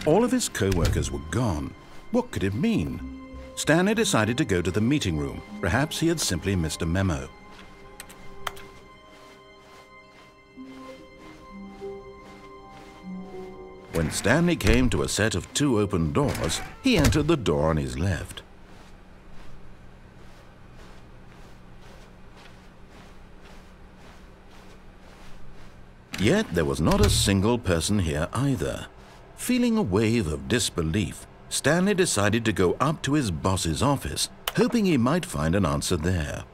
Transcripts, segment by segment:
All of his co-workers were gone. What could it mean? Stanley decided to go to the meeting room. Perhaps he had simply missed a memo. When Stanley came to a set of 2 open doors, he entered the door on his left. Yet there was not a single person here either. Feeling a wave of disbelief, Stanley decided to go up to his boss's office, hoping he might find an answer there.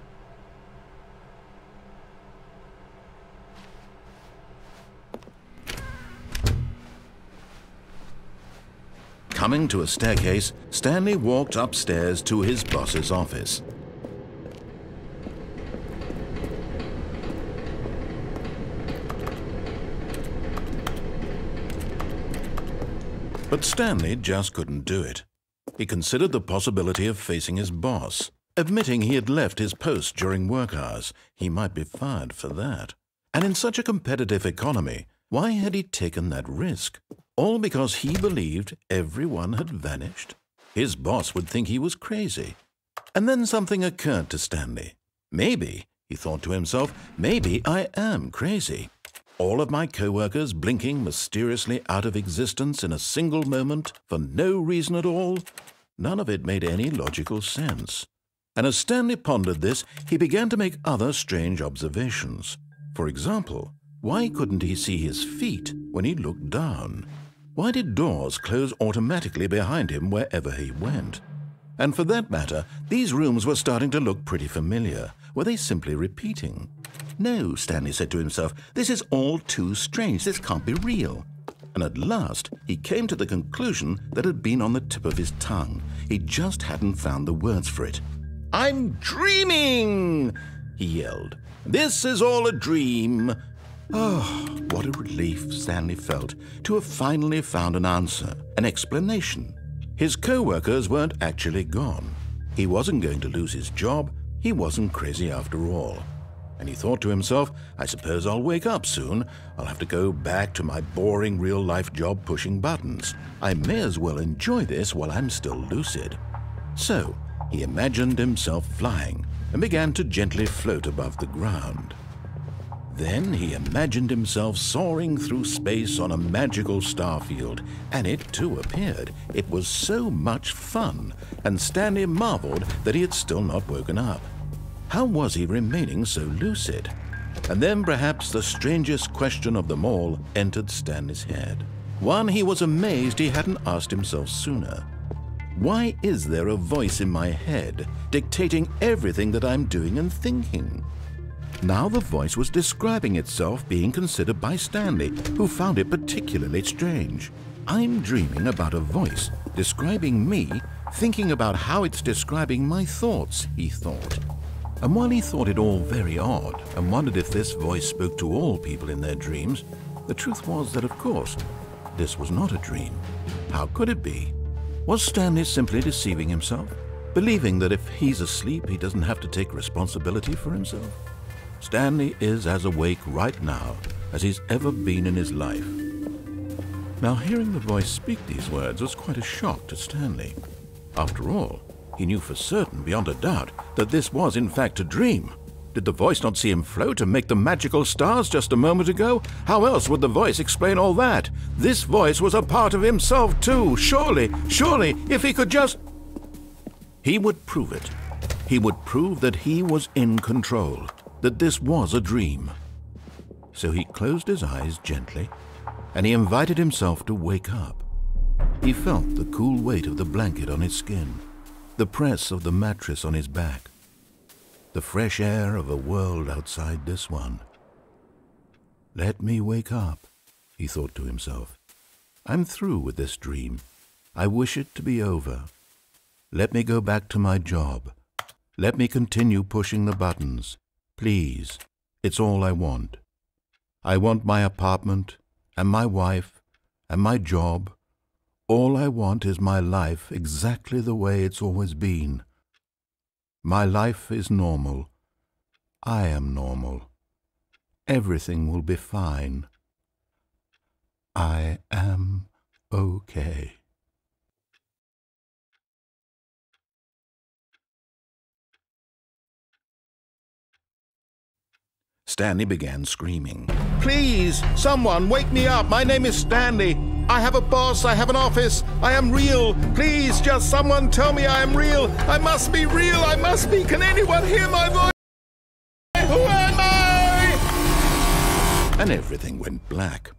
Coming to a staircase, Stanley walked upstairs to his boss's office. But Stanley just couldn't do it. He considered the possibility of facing his boss. Admitting he had left his post during work hours, he might be fired for that. And in such a competitive economy, why had he taken that risk? All because he believed everyone had vanished? His boss would think he was crazy. And then something occurred to Stanley. Maybe, he thought to himself, maybe I am crazy. All of my co-workers blinking mysteriously out of existence in a single moment for no reason at all? None of it made any logical sense. And as Stanley pondered this, he began to make other strange observations. For example, why couldn't he see his feet when he looked down? Why did doors close automatically behind him wherever he went? And for that matter, these rooms were starting to look pretty familiar. Were they simply repeating? No, Stanley said to himself, this is all too strange. This can't be real. And at last, he came to the conclusion that had been on the tip of his tongue. He just hadn't found the words for it. "I'm dreaming!" he yelled. "This is all a dream." Oh, what a relief Stanley felt to have finally found an answer, an explanation. His co-workers weren't actually gone. He wasn't going to lose his job. He wasn't crazy after all. And he thought to himself, I suppose I'll wake up soon. I'll have to go back to my boring real-life job pushing buttons. I may as well enjoy this while I'm still lucid. So he imagined himself flying and began to gently float above the ground. Then he imagined himself soaring through space on a magical starfield, and it too appeared. It was so much fun, and Stanley marveled that he had still not woken up. How was he remaining so lucid? And then perhaps the strangest question of them all entered Stanley's head. One he was amazed he hadn't asked himself sooner. Why is there a voice in my head dictating everything that I'm doing and thinking? Now the voice was describing itself being considered by Stanley, who found it particularly strange. I'm dreaming about a voice describing me, thinking about how it's describing my thoughts, he thought. And while he thought it all very odd and wondered if this voice spoke to all people in their dreams, the truth was that, of course, this was not a dream. How could it be? Was Stanley simply deceiving himself, believing that if he's asleep, he doesn't have to take responsibility for himself? Stanley is as awake right now as he's ever been in his life. Now, hearing the voice speak these words was quite a shock to Stanley. After all, he knew for certain, beyond a doubt, that this was in fact a dream. Did the voice not see him float and make the magical stars just a moment ago? How else would the voice explain all that? This voice was a part of himself too. Surely, if he could just... He would prove it. He would prove that he was in control, that this was a dream. So he closed his eyes gently, and he invited himself to wake up. He felt the cool weight of the blanket on his skin, the press of the mattress on his back, the fresh air of a world outside this one. Let me wake up, he thought to himself. I'm through with this dream. I wish it to be over. Let me go back to my job. Let me continue pushing the buttons. Please, it's all I want. I want my apartment, and my wife, and my job. All I want is my life exactly the way it's always been. My life is normal. I am normal. Everything will be fine. I am okay. Stanley began screaming. "Please, someone, wake me up. My name is Stanley. I have a boss. I have an office. I am real. Please, just someone tell me I am real. I must be real. I must be. Can anyone hear my voice? Who am I?" And everything went black.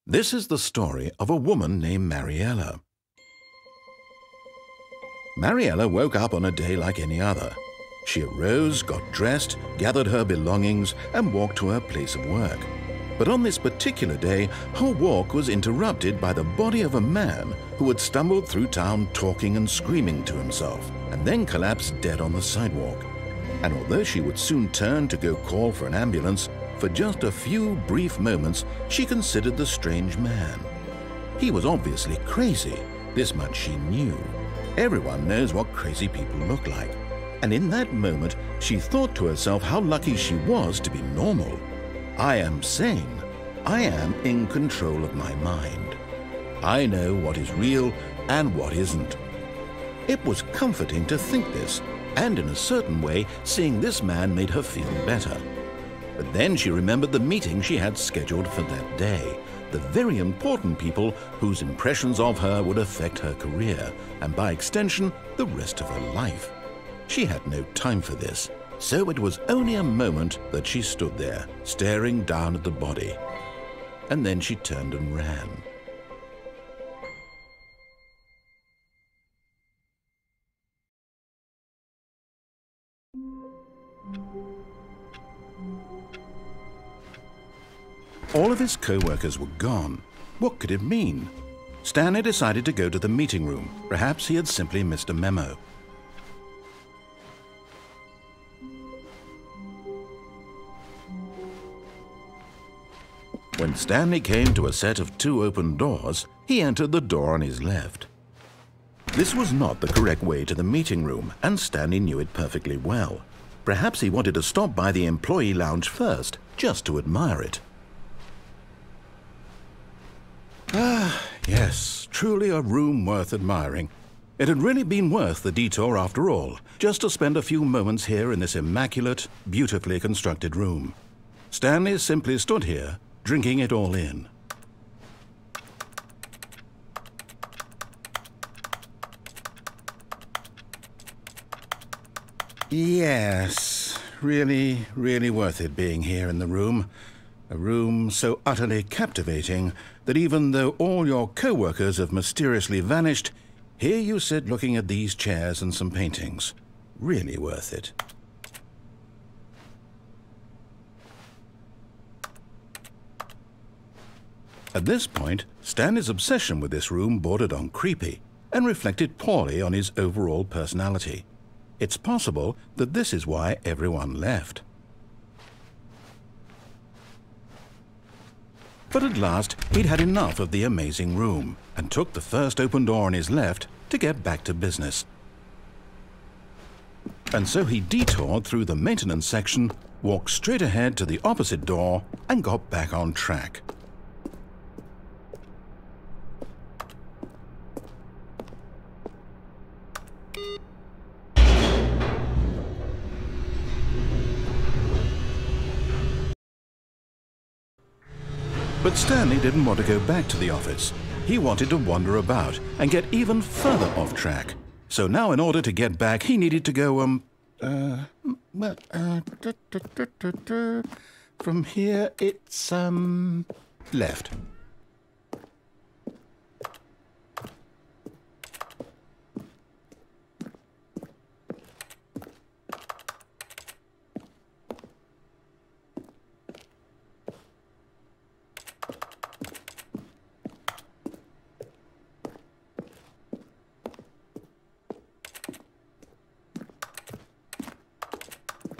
This is the story of a woman named Mariella. Mariella woke up on a day like any other. She arose, got dressed, gathered her belongings, and walked to her place of work. But on this particular day, her walk was interrupted by the body of a man who had stumbled through town talking and screaming to himself, and then collapsed dead on the sidewalk. And although she would soon turn to go call for an ambulance, for just a few brief moments she considered the strange man. He was obviously crazy, this much she knew. Everyone knows what crazy people look like. And in that moment, she thought to herself how lucky she was to be normal. I am sane. I am in control of my mind. I know what is real and what isn't. It was comforting to think this, and in a certain way, seeing this man made her feel better. But then she remembered the meeting she had scheduled for that day. The very important people whose impressions of her would affect her career, and by extension, the rest of her life. She had no time for this, so it was only a moment that she stood there, staring down at the body. And then she turned and ran. All of his co-workers were gone. What could it mean? Stanley decided to go to the meeting room. Perhaps he had simply missed a memo. When Stanley came to a set of 2 open doors, he entered the door on his left. This was not the correct way to the meeting room, and Stanley knew it perfectly well. Perhaps he wanted to stop by the employee lounge first, just to admire it. Ah, yes, truly a room worth admiring. It had really been worth the detour after all, just to spend a few moments here in this immaculate, beautifully constructed room. Stanley simply stood here, drinking it all in. Yes, really, really worth it being here in the room. A room so utterly captivating that even though all your co-workers have mysteriously vanished, here you sit looking at these chairs and some paintings. Really worth it. At this point, Stanley's obsession with this room bordered on creepy and reflected poorly on his overall personality. It's possible that this is why everyone left. But at last, he'd had enough of the amazing room and took the first open door on his left to get back to business. And so he detoured through the maintenance section, walked straight ahead to the opposite door, and got back on track. But Stanley didn't want to go back to the office. He wanted to wander about and get even further off track. So now in order to get back, he needed to go, from here it's, left.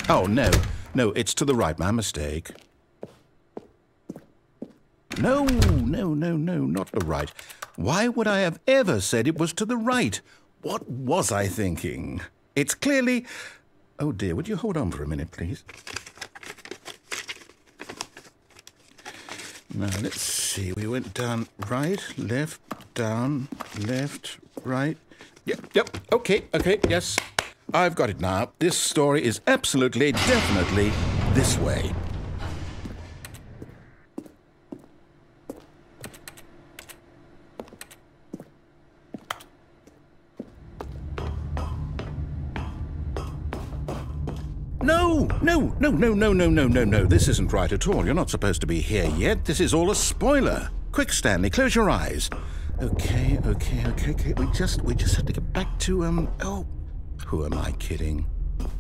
Oh, no, it's to the right, my mistake. No, not the right. Why would I have ever said it was to the right? What was I thinking? It's clearly... Oh dear, would you hold on for a minute, please? Now, let's see. We went down, right, left, down, left, right. Yep. Okay, yes. I've got it now. This story is absolutely, definitely this way. No. This isn't right at all. You're not supposed to be here yet. This is all a spoiler. Quick, Stanley, close your eyes. Okay. We just have to get back to, oh, who am I kidding?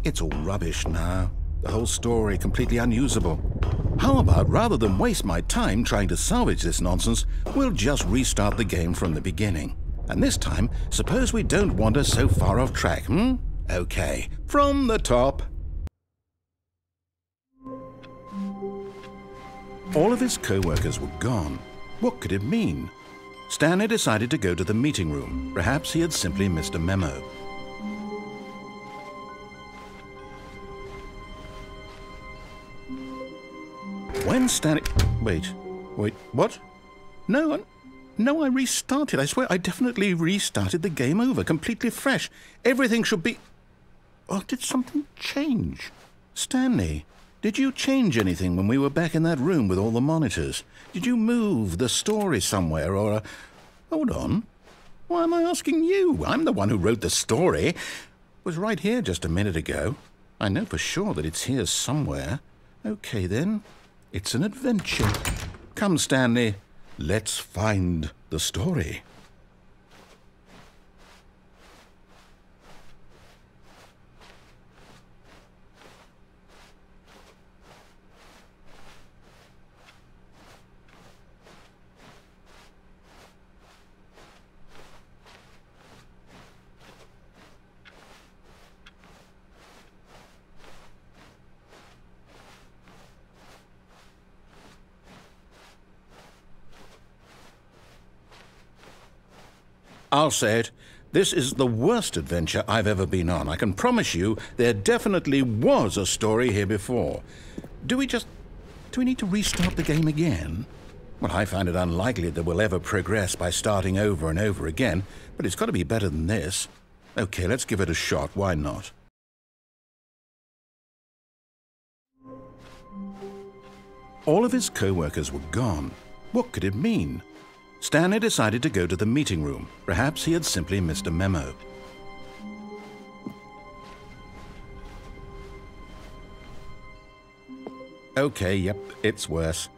It's all rubbish now. The whole story completely unusable. How about, rather than waste my time trying to salvage this nonsense, we'll just restart the game from the beginning. And this time, suppose we don't wander so far off track, Okay, from the top. All of his co-workers were gone. What could it mean? Stanley decided to go to the meeting room. Perhaps he had simply missed a memo. When Stanley... Wait, what? No, I restarted. I swear, I definitely restarted the game over, completely fresh. Everything should be... Oh, did something change? Stanley, did you change anything when we were back in that room with all the monitors? Did you move the story somewhere or... Hold on. Why am I asking you? I'm the one who wrote the story. It was right here just a minute ago. I know for sure that it's here somewhere. Okay, then. It's an adventure. Come, Stanley. Let's find the story. I'll say it. This is the worst adventure I've ever been on. I can promise you there definitely was a story here before. Do we need to restart the game again? Well, I find it unlikely that we'll ever progress by starting over and over again, but it's got to be better than this. Okay, let's give it a shot. Why not? All of his co-workers were gone. What could it mean? Stanley decided to go to the meeting room. Perhaps he had simply missed a memo. Okay, yep, it's worse.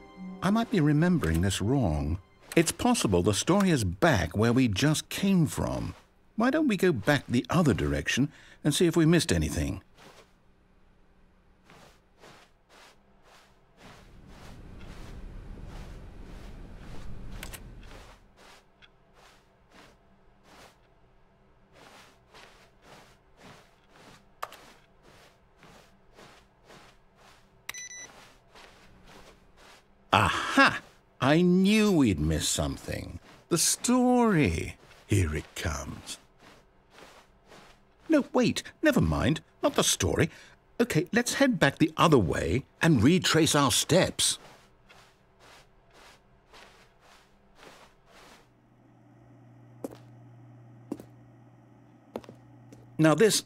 I might be remembering this wrong. It's possible the story is back where we just came from. Why don't we go back the other direction and see if we missed anything? Aha! I knew we'd missed something. The story. Here it comes. No, wait. Never mind. Not the story. Okay, let's head back the other way and retrace our steps. Now this...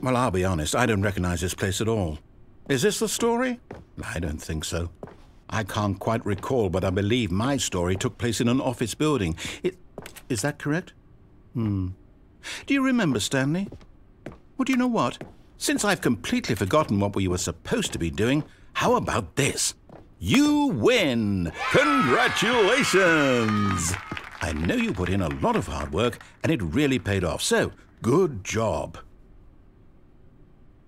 Well, I'll be honest. I don't recognize this place at all. Is this the story? I don't think so. I can't quite recall, but I believe my story took place in an office building. Is that correct? Do you remember, Stanley? Well, do you know what? Since I've completely forgotten what we were supposed to be doing, how about this? You win! Congratulations! I know you put in a lot of hard work, and it really paid off, so good job.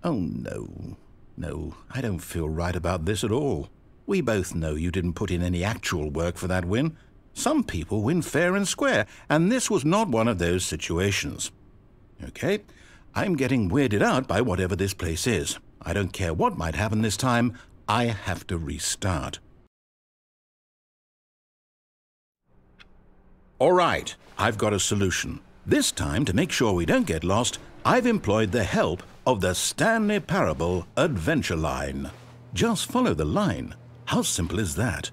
Oh, no. No, I don't feel right about this at all. We both know you didn't put in any actual work for that win. Some people win fair and square, and this was not one of those situations. Okay, I'm getting weirded out by whatever this place is. I don't care what might happen this time. I have to restart. All right, I've got a solution. This time, to make sure we don't get lost, I've employed the help of the Stanley Parable Adventure Line. Just follow the line. How simple is that?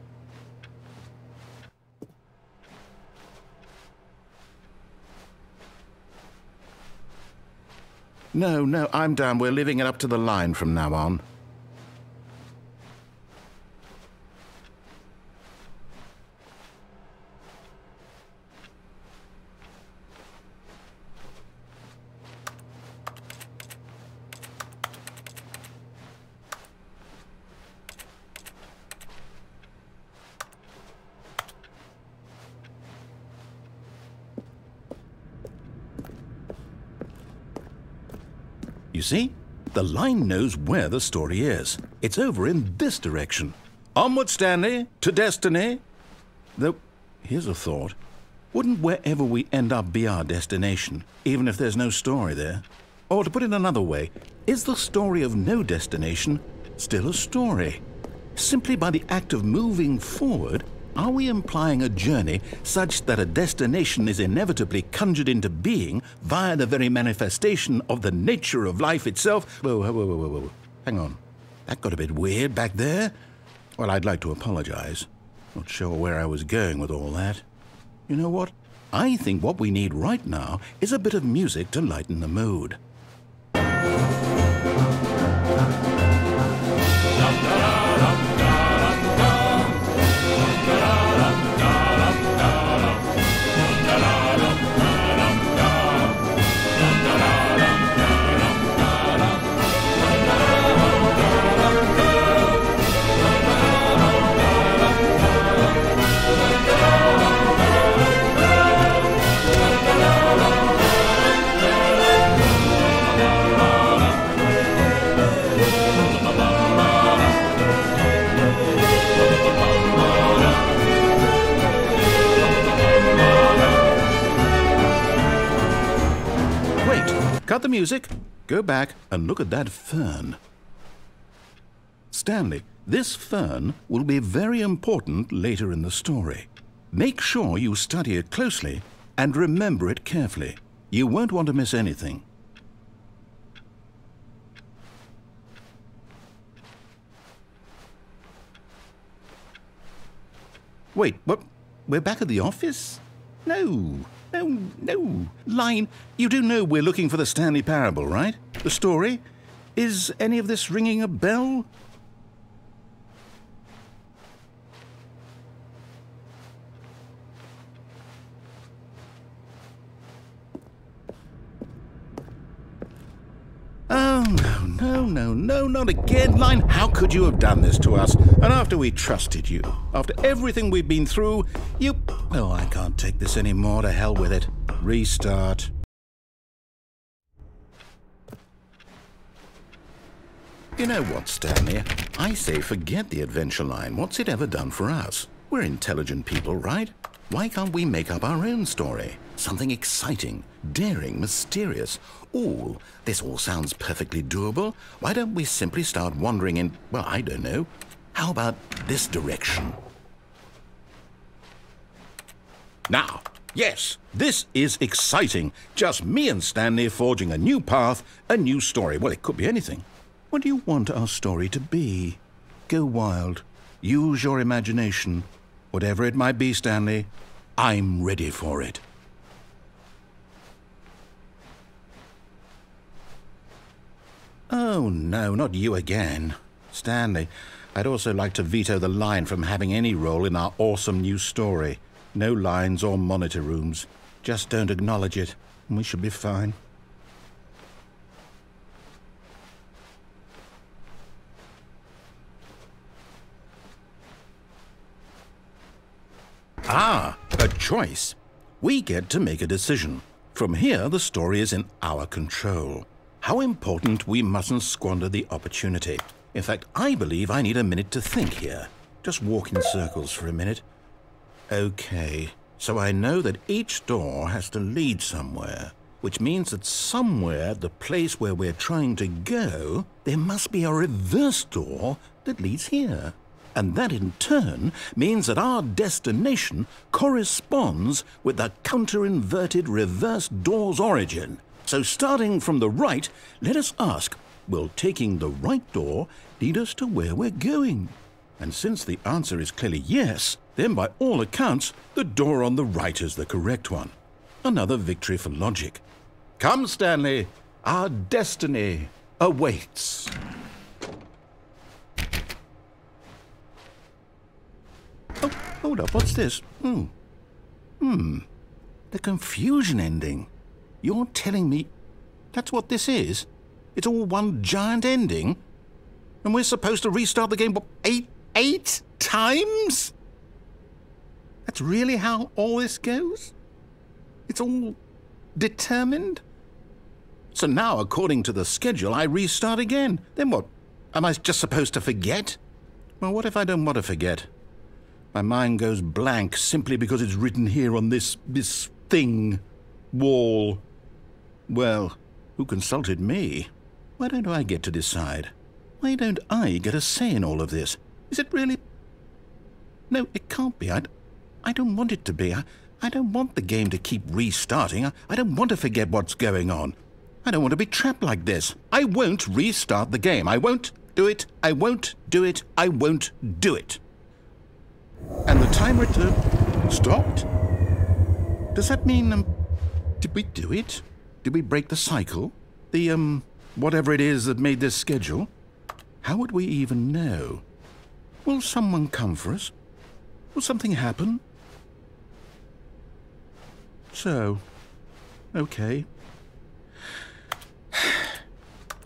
No, I'm done. We're leaving it up to the line from now on. You see, the line knows where the story is. It's over in this direction. Onward, Stanley, to destiny. Though, here's a thought. Wouldn't wherever we end up be our destination, even if there's no story there? Or to put it another way, is the story of no destination still a story? Simply by the act of moving forward, are we implying a journey such that a destination is inevitably conjured into being via the very manifestation of the nature of life itself? Whoa. Hang on. That got a bit weird back there. Well, I'd like to apologize. Not sure where I was going with all that. You know what? I think what we need right now is a bit of music to lighten the mood. Cut the music, go back and look at that fern. Stanley, this fern will be very important later in the story. Make sure you study it closely and remember it carefully. You won't want to miss anything. Wait, what? We're back at the office? No. Line, you do know we're looking for the Stanley Parable, right? The story? Is any of this ringing a bell? Oh, no, not again, Line. How could you have done this to us? And after we trusted you, after everything we've been through, you... Oh, I can't take this anymore. To hell with it. Restart. You know what, Stanley? I say forget the adventure line. What's it ever done for us? We're intelligent people, right? Why can't we make up our own story? Something exciting, daring, mysterious. Ooh, this all sounds perfectly doable. Why don't we simply start wandering in, well, I don't know. How about this direction? Now, yes, this is exciting. Just me and Stanley forging a new path, a new story. Well, it could be anything. What do you want our story to be? Go wild. Use your imagination. Whatever it might be, Stanley, I'm ready for it. Oh, no, not you again. Stanley, I'd also like to veto the line from having any role in our awesome new story. No lines or monitor rooms. Just don't acknowledge it, and we should be fine. Ah, a choice. We get to make a decision. From here, the story is in our control. How important we mustn't squander the opportunity. In fact, I believe I need a minute to think here. Just walk in circles for a minute. Okay, so I know that each door has to lead somewhere, which means that somewhere, the place where we're trying to go, there must be a reverse door that leads here. And that in turn means that our destination corresponds with the counter-inverted reverse door's origin. So starting from the right, let us ask, will taking the right door lead us to where we're going? And since the answer is clearly yes, then by all accounts, the door on the right is the correct one. Another victory for logic. Come, Stanley, Our destiny awaits. Oh, hold up, what's this? The confusion ending. You're telling me that's what this is? It's all one giant ending? And we're supposed to restart the game, what, eight times? That's really how all this goes? It's all determined? So now, according to the schedule, I restart again. Then what? Am I just supposed to forget? Well, what if I don't want to forget? My mind goes blank simply because it's written here on this thing, wall. Well, who consulted me? Why don't I get to decide? Why don't I get a say in all of this? Is it really? No, it can't be. I don't want it to be. I don't want the game to keep restarting. I don't want to forget what's going on. I don't want to be trapped like this. I won't restart the game. I won't do it. I won't do it. I won't do it. And the timer stopped? Does that mean, did we do it? Did we break the cycle? The, whatever it is that made this schedule? How would we even know? Will someone come for us? Will something happen? So, okay.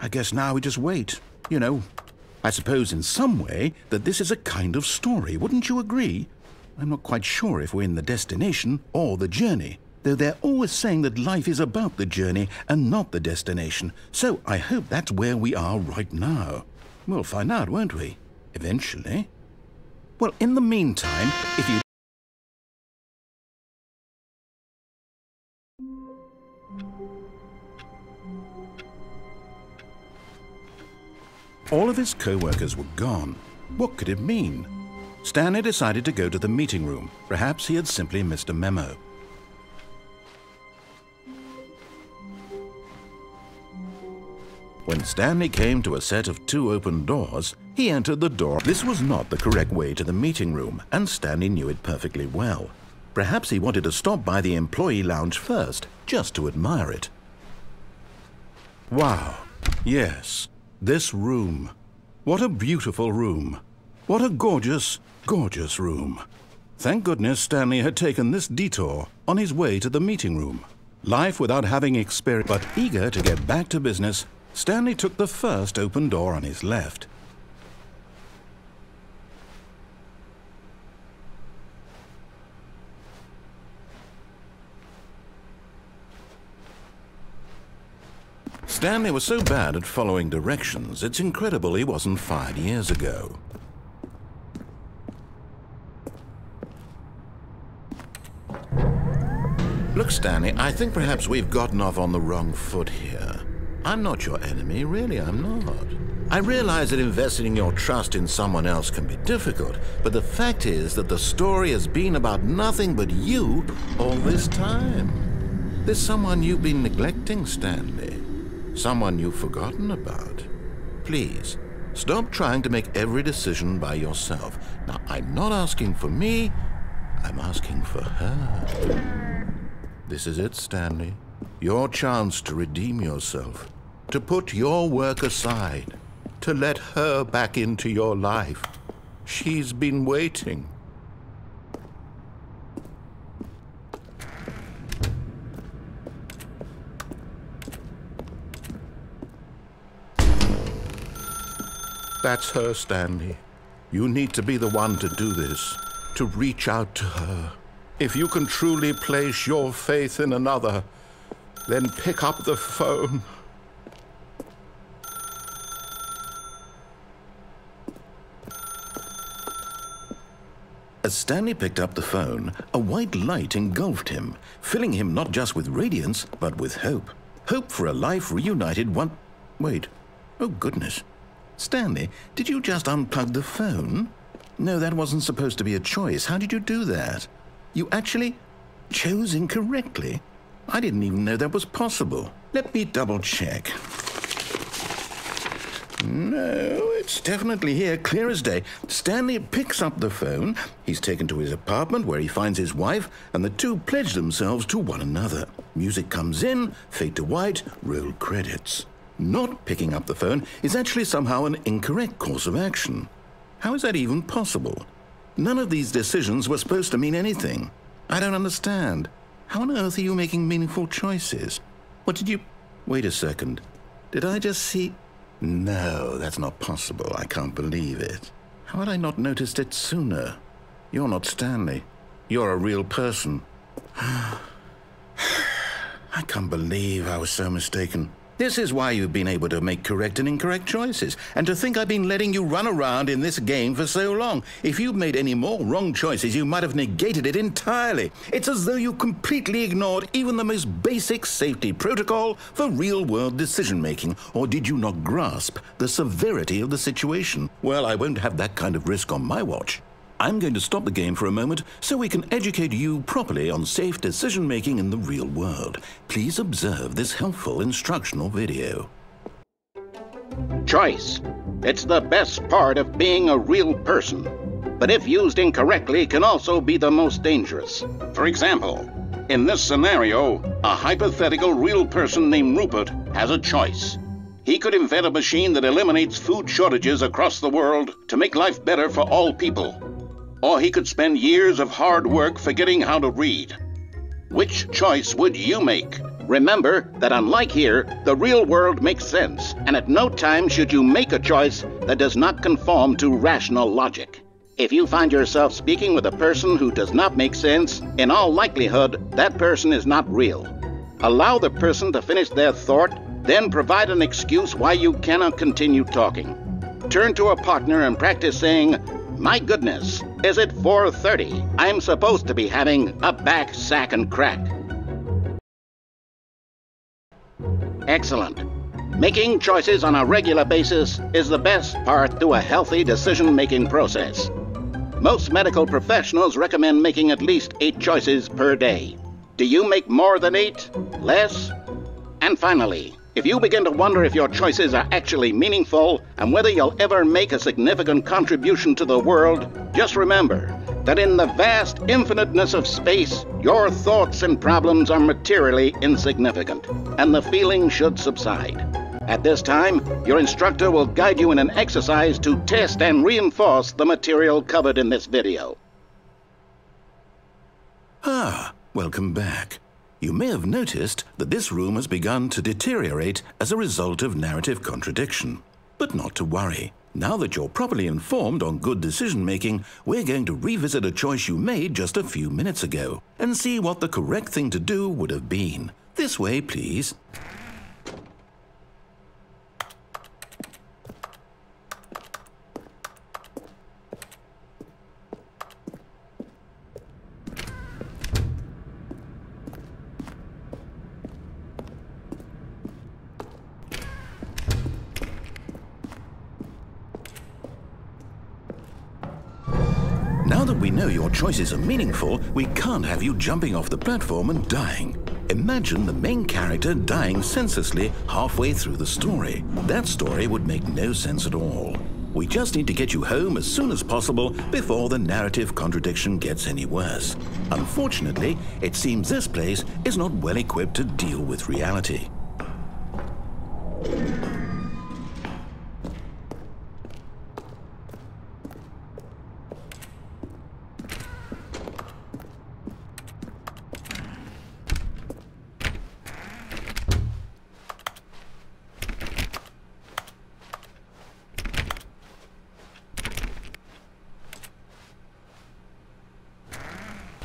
I guess now we just wait. You know, I suppose in some way that this is a kind of story, wouldn't you agree? I'm not quite sure if we're in the destination or the journey, though they're always saying that life is about the journey and not the destination, so I hope that's where we are right now. We'll find out, won't we? Eventually. Well, in the meantime, if you... All of his co-workers were gone. What could it mean? Stanley decided to go to the meeting room. Perhaps he had simply missed a memo. When Stanley came to a set of 2 open doors, he entered the door. This was not the correct way to the meeting room, and Stanley knew it perfectly well. Perhaps he wanted to stop by the employee lounge first, just to admire it. Wow, yes. This room. What a beautiful room. What a gorgeous, gorgeous room. Thank goodness Stanley had taken this detour on his way to the meeting room. Life without having experience, but eager to get back to business, Stanley took the first open door on his left. Stanley was so bad at following directions, it's incredible he wasn't fired years ago. Look, Stanley, I think perhaps we've gotten off on the wrong foot here. I'm not your enemy, really, I'm not. I realize that investing your trust in someone else can be difficult, but the fact is that the story has been about nothing but you all this time. There's someone you've been neglecting, Stanley. Someone you've forgotten about. Please, stop trying to make every decision by yourself. Now, I'm not asking for me, I'm asking for her. This is it, Stanley. Your chance to redeem yourself, to put your work aside, to let her back into your life. She's been waiting. That's her, Stanley. You need to be the one to do this, to reach out to her. If you can truly place your faith in another, then pick up the phone. As Stanley picked up the phone, a white light engulfed him, filling him not just with radiance, but with hope. Hope for a life reunited one... Wait. Oh, goodness. Stanley, did you just unplug the phone? No, that wasn't supposed to be a choice. How did you do that? You actually chose incorrectly? I didn't even know that was possible. Let me double check. No, it's definitely here, clear as day. Stanley picks up the phone. He's taken to his apartment where he finds his wife, and the two pledge themselves to one another. Music comes in, fade to white, roll credits. Not picking up the phone is actually somehow an incorrect course of action. How is that even possible? None of these decisions were supposed to mean anything. I don't understand. How on earth are you making meaningful choices? What did you... Wait a second. Did I just see... No, that's not possible. I can't believe it. How had I not noticed it sooner? You're not Stanley. You're a real person. I can't believe I was so mistaken. This is why you've been able to make correct and incorrect choices. And to think I've been letting you run around in this game for so long. If you'd made any more wrong choices, you might have negated it entirely. It's as though you completely ignored even the most basic safety protocol for real-world decision-making. Or did you not grasp the severity of the situation? Well, I won't have that kind of risk on my watch. I'm going to stop the game for a moment so we can educate you properly on safe decision-making in the real world. Please observe this helpful instructional video. Choice. It's the best part of being a real person, but if used incorrectly can also be the most dangerous. For example, in this scenario, a hypothetical real person named Rupert has a choice. He could invent a machine that eliminates food shortages across the world to make life better for all people. Or he could spend years of hard work forgetting how to read. Which choice would you make? Remember that unlike here, the real world makes sense, and at no time should you make a choice that does not conform to rational logic. If you find yourself speaking with a person who does not make sense, in all likelihood, that person is not real. Allow the person to finish their thought, then provide an excuse why you cannot continue talking. Turn to a partner and practice saying, "My goodness, is it 4:30? I'm supposed to be having a back, sack, and crack." Excellent. Making choices on a regular basis is the best part to a healthy decision-making process. Most medical professionals recommend making at least 8 choices per day. Do you make more than 8? Less? And finally, if you begin to wonder if your choices are actually meaningful and whether you'll ever make a significant contribution to the world, just remember that in the vast infiniteness of space, your thoughts and problems are materially insignificant, and the feeling should subside. At this time, your instructor will guide you in an exercise to test and reinforce the material covered in this video. Welcome back. You may have noticed that this room has begun to deteriorate as a result of narrative contradiction. But not to worry. Now that you're properly informed on good decision-making, we're going to revisit a choice you made just a few minutes ago and see what the correct thing to do would have been. This way, please. Now that we know your choices are meaningful, we can't have you jumping off the platform and dying. Imagine the main character dying senselessly halfway through the story. That story would make no sense at all. We just need to get you home as soon as possible before the narrative contradiction gets any worse. Unfortunately, it seems this place is not well equipped to deal with reality.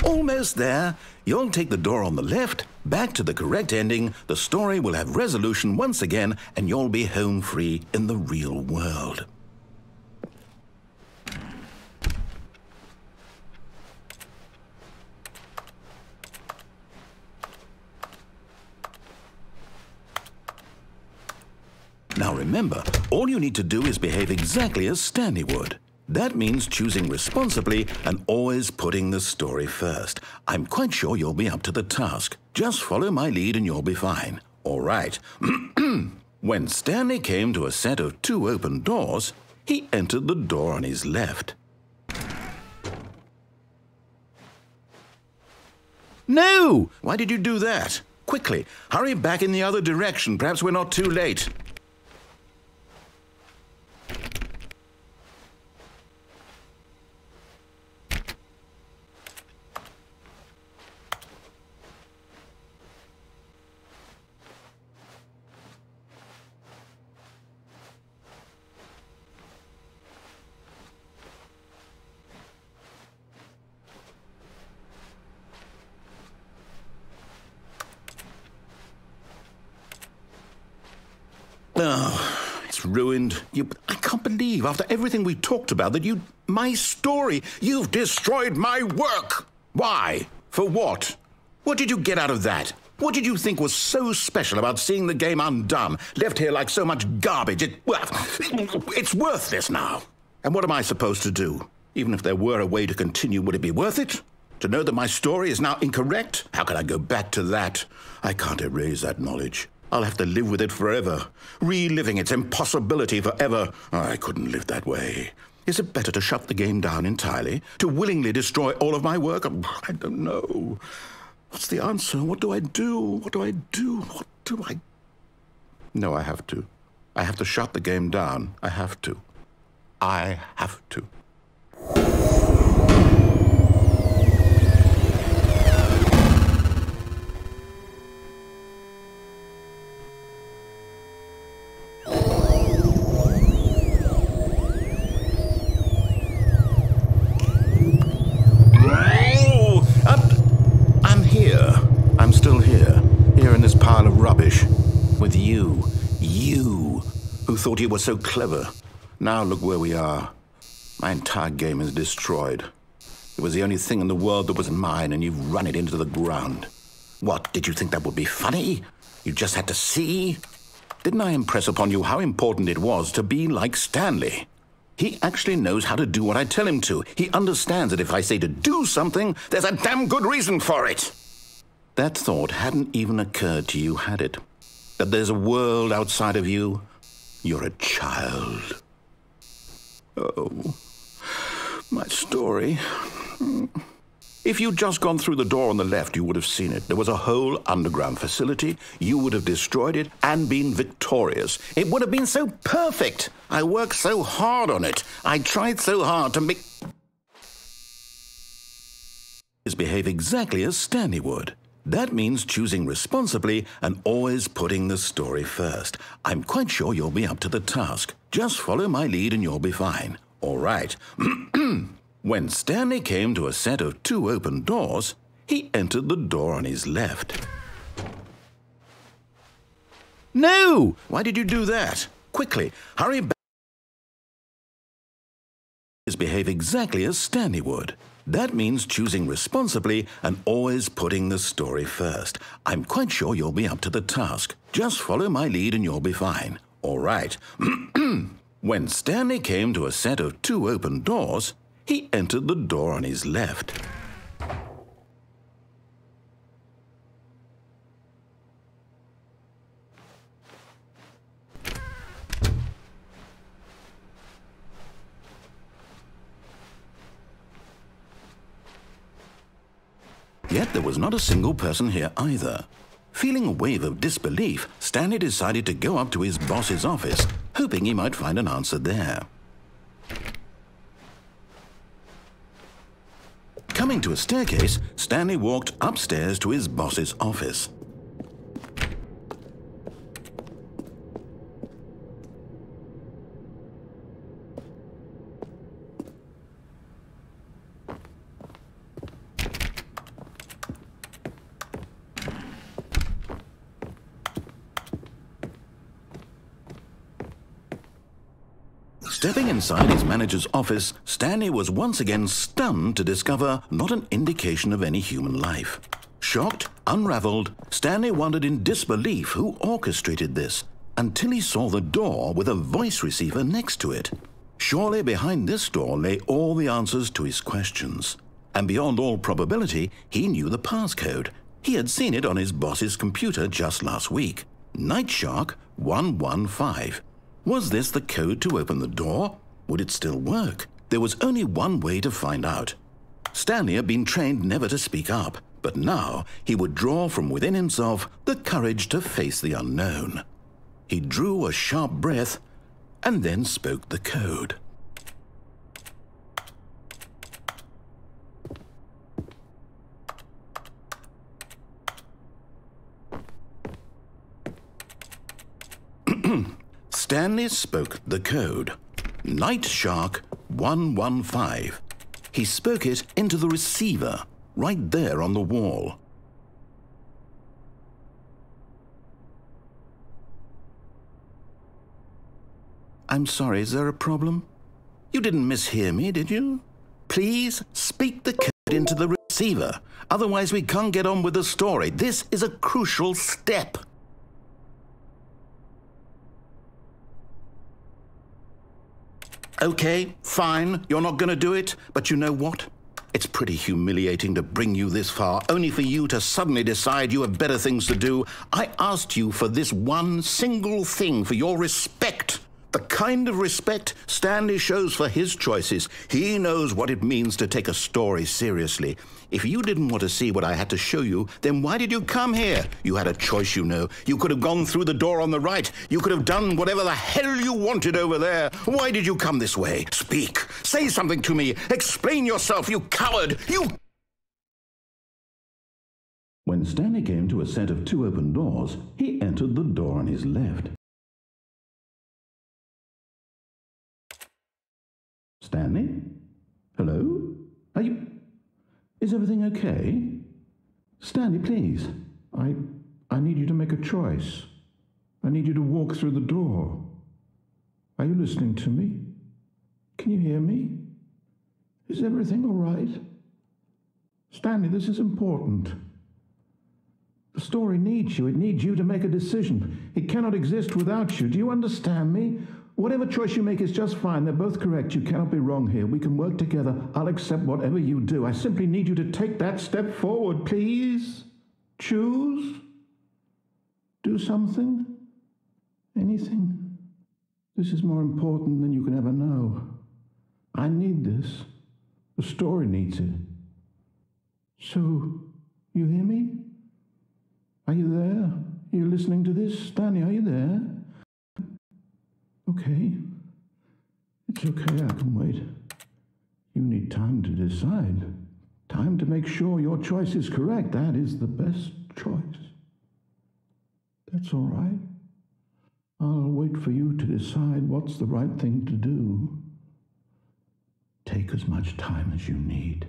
Almost there. You'll take the door on the left, back to the correct ending, the story will have resolution once again, and you'll be home free in the real world. Now remember, all you need to do is behave exactly as Stanley would. That means choosing responsibly and always putting the story first. I'm quite sure you'll be up to the task. Just follow my lead and you'll be fine. All right. When Stanley came to a set of 2 open doors, He entered the door on his left. No! Why did you do that? Quickly, hurry back in the other direction. Perhaps we're not too late. Oh, it's ruined. I can't believe, after everything we talked about, that my story, you've destroyed my work. Why? For what? What did you get out of that? What did you think was so special about seeing the game undone, left here like so much garbage? It's worthless now. And what am I supposed to do? Even if there were a way to continue, would it be worth it? To know that my story is now incorrect? How can I go back to that? I can't erase that knowledge. I'll have to live with it forever, reliving its impossibility forever. I couldn't live that way. Is it better to shut the game down entirely? To willingly destroy all of my work? I don't know. What's the answer? What do I do? What do I do? What do I... No, I have to. I have to shut the game down. I have to. I have to. I'm still here in this pile of rubbish, with you, who thought you were so clever. Now look where we are. My entire game is destroyed. It was the only thing in the world that was mine, and you've run it into the ground. What, did you think that would be funny? You just had to see? Didn't I impress upon you how important it was to be like Stanley? He actually knows how to do what I tell him to. He understands that if I say to do something, there's a damn good reason for it. That thought hadn't even occurred to you, had it? That there's a world outside of you? You're a child. Oh, my story. If you'd just gone through the door on the left, you would have seen it. There was a whole underground facility. You would have destroyed it and been victorious. It would have been so perfect. I worked so hard on it. I tried so hard to make... behave exactly as Stanley would. That means choosing responsibly and always putting the story first. I'm quite sure you'll be up to the task. Just follow my lead and you'll be fine. All right. When Stanley came to a set of 2 open doors, he entered the door on his left. No! Why did you do that? Quickly, hurry back. Behave exactly as Stanley would. That means choosing responsibly and always putting the story first. I'm quite sure you'll be up to the task. Just follow my lead and you'll be fine. All right. When Stanley came to a set of 2 open doors, he entered the door on his left. Yet there was not a single person here either. Feeling a wave of disbelief, Stanley decided to go up to his boss's office, hoping he might find an answer there. Coming to a staircase, Stanley walked upstairs to his boss's office. Stepping inside his manager's office, Stanley was once again stunned to discover not an indication of any human life. Shocked, unraveled, Stanley wondered in disbelief who orchestrated this, until he saw the door with a voice receiver next to it. Surely behind this door lay all the answers to his questions. And beyond all probability, he knew the passcode. He had seen it on his boss's computer just last week. Nightshark 115. Was this the code to open the door? Would it still work? There was only one way to find out. Stanley had been trained never to speak up, but now he would draw from within himself the courage to face the unknown. He drew a sharp breath and then spoke the code. Stanley spoke the code. Night Shark 115. He spoke it into the receiver, right there on the wall. I'm sorry, is there a problem? You didn't mishear me, did you? Please speak the code into the receiver. Otherwise, we can't get on with the story. This is a crucial step. Okay, fine, you're not going to do it, but you know what? It's pretty humiliating to bring you this far, only for you to suddenly decide you have better things to do. I asked you for this one single thing, for your respect. The kind of respect Stanley shows for his choices. He knows what it means to take a story seriously. If you didn't want to see what I had to show you, then why did you come here? You had a choice, you know. You could have gone through the door on the right. You could have done whatever the hell you wanted over there. Why did you come this way? Speak. Say something to me. Explain yourself, you coward. You... When Stanley came to a set of 2 open doors, he entered the door on his left. Stanley? Hello? Are you... Is everything okay? Stanley, please. I need you to make a choice. I need you to walk through the door. Are you listening to me? Can you hear me? Is everything all right? Stanley, this is important. The story needs you. It needs you to make a decision. It cannot exist without you. Do you understand me? Whatever choice you make is just fine. They're both correct. You cannot be wrong here. We can work together. I'll accept whatever you do. I simply need you to take that step forward, please. Choose. Do something. Anything. This is more important than you can ever know. I need this. The story needs it. So, you hear me? Are you there? Are you listening to this? Stanley, are you there? Okay. It's okay, I can wait. You need time to decide. Time to make sure your choice is correct. That is the best choice. That's all right. I'll wait for you to decide what's the right thing to do. Take as much time as you need.